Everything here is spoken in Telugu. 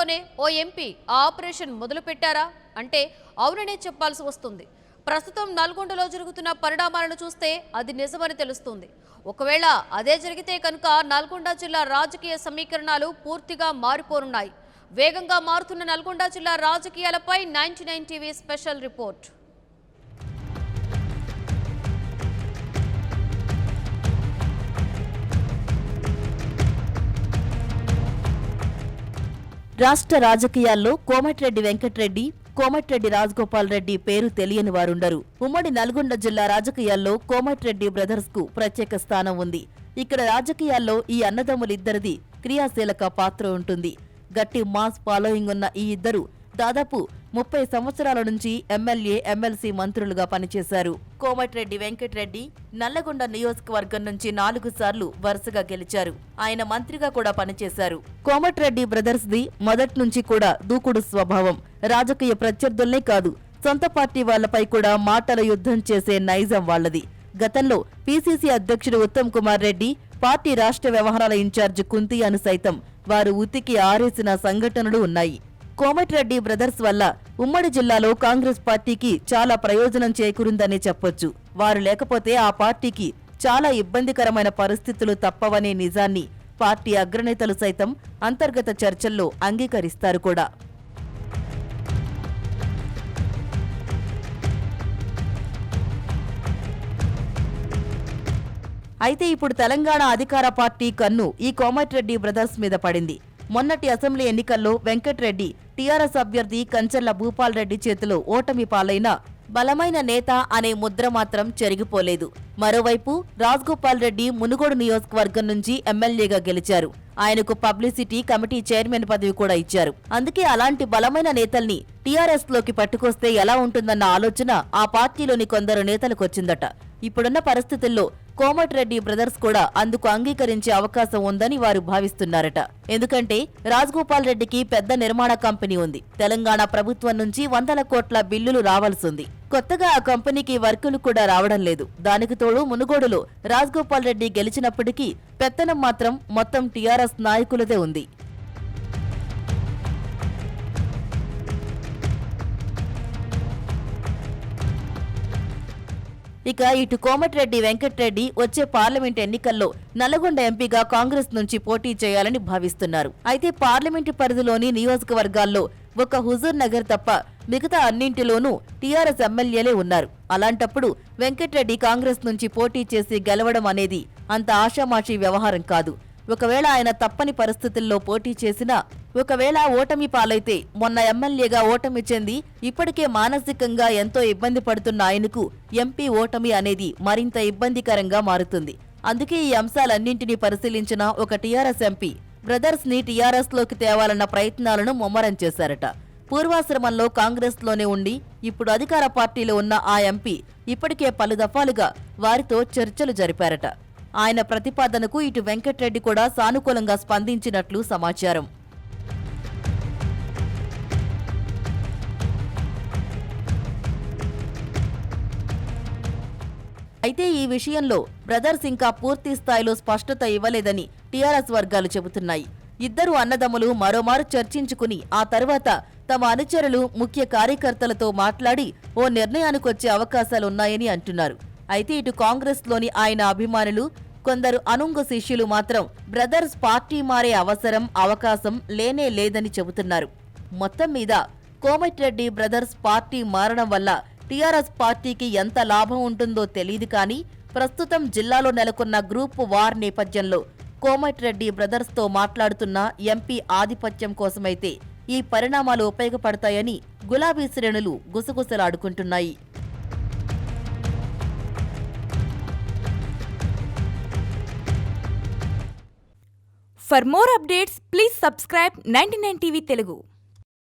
నల్గొండలోనే ఓ ఎంపీ ఆ ఆపరేషన్ మొదలుపెట్టారా అంటే అవుననే చెప్పాల్సి వస్తుంది. ప్రస్తుతం నల్గొండలో జరుగుతున్న పరిణామాలను చూస్తే అది నిజమని తెలుస్తుంది. ఒకవేళ అదే జరిగితే కనుక నల్గొండ జిల్లా రాజకీయ సమీకరణాలు పూర్తిగా మారిపోనున్నాయి. వేగంగా మారుతున్న నల్గొండ జిల్లా రాజకీయాలపై 99 టీవీ స్పెషల్ రిపోర్ట్. రాష్ట్ర రాజకీయాల్లో కోమటిరెడ్డి వెంకటరెడ్డి, కోమటిరెడ్డి రాజగోపాల్ రెడ్డి పేరు తెలియని వారుండరు. ఉమ్మడి నల్గొండ జిల్లా రాజకీయాల్లో కోమటిరెడ్డి బ్రదర్స్ కు ప్రత్యేక స్థానం ఉంది. ఇక్కడ రాజకీయాల్లో ఈ అన్నదమ్ములిద్దరిది క్రియాశీలక పాత్ర ఉంటుంది. గట్టి మాస్ ఫాలోయింగ్ ఉన్న ఈ ఇద్దరు దాదాపు 30 సంవత్సరాల నుంచి ఎమ్మెల్యే, ఎమ్మెల్సీ మంత్రులుగా పనిచేశారు. కోమటిరెడ్డి వెంకటరెడ్డి నల్లగొండ నియోజకవర్గం నుంచి 4 సార్లు వరుసగా గెలిచారు. ఆయన మంత్రిగా కూడా పనిచేశారు. కోమటిరెడ్డి బ్రదర్స్ ది మొదటి నుంచి కూడా దూకుడు స్వభావం. రాజకీయ ప్రత్యర్థుల్నే కాదు, సొంత పార్టీ వాళ్లపై కూడా మాటల యుద్ధం చేసే నైజం వాళ్లది. గతంలో పీసీసీ అధ్యక్షుడు ఉత్తమ్ కుమార్ రెడ్డి, పార్టీ రాష్ట్ర వ్యవహారాల ఇన్ఛార్జ్ కుంతియాను సైతం వారు ఉతికి ఆరేసిన సంఘటనలు ఉన్నాయి. కోమటిరెడ్డి బ్రదర్స్ వల్ల ఉమ్మడి జిల్లాలో కాంగ్రెస్ పార్టీకి చాలా ప్రయోజనం చేకూరిందనే చెప్పొచ్చు. వారు లేకపోతే ఆ పార్టీకి చాలా ఇబ్బందికరమైన పరిస్థితులు తప్పవనే నిజాన్ని పార్టీ అగ్రనేతలు సైతం అంతర్గత చర్చల్లో అంగీకరిస్తారు కూడా. అయితే ఇప్పుడు తెలంగాణ అధికార పార్టీ కన్ను ఈ కోమటిరెడ్డి బ్రదర్స్ మీద పడింది. మొన్నటి అసెంబ్లీ ఎన్నికల్లో వెంకటరెడ్డి టీఆర్ఎస్ అభ్యర్థి కంచర్ల భూపాల్ రెడ్డి చేతిలో ఓటమి పాలైన బలమైన నేత అనే ముద్ర మాత్రం చెరిగిపోలేదు. మరోవైపు రాజగోపాల్ రెడ్డి మునుగోడు నియోజకవర్గం నుంచి ఎమ్మెల్యేగా గెలిచారు. ఆయనకు పబ్లిసిటీ కమిటీ చైర్మన్ పదవి కూడా ఇచ్చారు. అందుకే అలాంటి బలమైన నేతల్ని టీఆర్ఎస్ లోకి పట్టుకొస్తే ఎలా ఉంటుందన్న ఆలోచన ఆ పార్టీలోని కొందరు నేతలకు వచ్చిందట. ఇప్పుడున్న పరిస్థితుల్లో కోమటిరెడ్డి బ్రదర్స్ కూడా అందుకు అంగీకరించే అవకాశం ఉందని వారు భావిస్తున్నారట. ఎందుకంటే రాజగోపాల్ రెడ్డికి పెద్ద నిర్మాణ కంపెనీ ఉంది. తెలంగాణ ప్రభుత్వం నుంచి 100 కోట్ల బిల్లులు రావాల్సింది. కొత్తగా ఆ కంపెనీకి వర్కులు కూడా రావడం లేదు. దానికి తోడు మునుగోడులో రాజగోపాల్ రెడ్డి గెలిచినప్పటికీ పెత్తనం మాత్రం మొత్తం టీఆర్ఎస్ నాయకులదే ఉంది. ఇక ఇటు కోమటిరెడ్డి వెంకటరెడ్డి వచ్చే పార్లమెంట్ ఎన్నికల్లో నల్లగొండ ఎంపీగా కాంగ్రెస్ నుంచి పోటీ చేయాలని భావిస్తున్నారు. అయితే పార్లమెంటు పరిధిలోని నియోజకవర్గాల్లో ఒక హుజూర్ నగర్ తప్ప మిగతా అన్నింటిలోనూ టీఆర్ఎస్ ఎమ్మెల్యేలే ఉన్నారు. అలాంటప్పుడు వెంకటరెడ్డి కాంగ్రెస్ నుంచి పోటీ చేసి గెలవడం అనేది అంత ఆషామాషీ వ్యవహారం కాదు. ఒకవేళ ఆయన తప్పని పరిస్థితుల్లో పోటీ చేసినా, ఒకవేళ ఓటమి పాలైతే మొన్న ఎమ్మెల్యేగా ఓటమి చెంది ఇప్పటికే మానసికంగా ఎంతో ఇబ్బంది పడుతున్న ఆయనకు ఎంపీ ఓటమి అనేది మరింత ఇబ్బందికరంగా మారుతుంది. అందుకే ఈ అంశాలన్నింటినీ పరిశీలించిన ఒక టీఆర్ఎస్ ఎంపీ బ్రదర్స్ ని టీఆర్ఎస్ లోకి తేవాలన్న ప్రయత్నాలను ముమ్మరం చేశారట. పూర్వాశ్రమంలో కాంగ్రెస్ లోనే ఉండి ఇప్పుడు అధికార పార్టీలో ఉన్న ఆ ఎంపీ ఇప్పటికే పలు దఫాలుగా వారితో చర్చలు జరిపారట. ఆయన ప్రతిపాదనకు ఇటు వెంకటరెడ్డి కూడా సానుకూలంగా స్పందించినట్లు సమాచారం. అయితే ఈ విషయంలో బ్రదర్స్ ఇంకా పూర్తి స్థాయిలో స్పష్టత ఇవ్వలేదని టీఆర్ఎస్ వర్గాలు చెబుతున్నాయి. ఇద్దరు అన్నదమ్ములు మరోమారు చర్చించుకుని ఆ తర్వాత తమ అనుచరులు, ముఖ్య కార్యకర్తలతో మాట్లాడి ఓ నిర్ణయానికొచ్చే అవకాశాలున్నాయని అంటున్నారు. అయితే ఇటు కాంగ్రెస్ లోని ఆయన అభిమానులు, కొందరు అనుంగు శిష్యులు మాత్రం బ్రదర్స్ పార్టీ మారే అవకాశం లేనే లేదని చెబుతున్నారు. మొత్తం మీద కోమటిరెడ్డి బ్రదర్స్ పార్టీ మారడం వల్ల టీఆర్ఎస్ పార్టీకి ఎంత లాభం ఉంటుందో తెలియదు. కానీ ప్రస్తుతం జిల్లాలో నెలకొన్న గ్రూప్ వార్ నేపథ్యంలో కోమటిరెడ్డి బ్రదర్స్ తో మాట్లాడుతున్న ఎంపీ ఆధిపత్యం కోసమైతే ఈ పరిణామాలు ఉపయోగపడతాయని గులాబీ శ్రేణులు గుసగుసలాడుకుంటున్నాయి. For more updates, please subscribe 99 TV Telugu.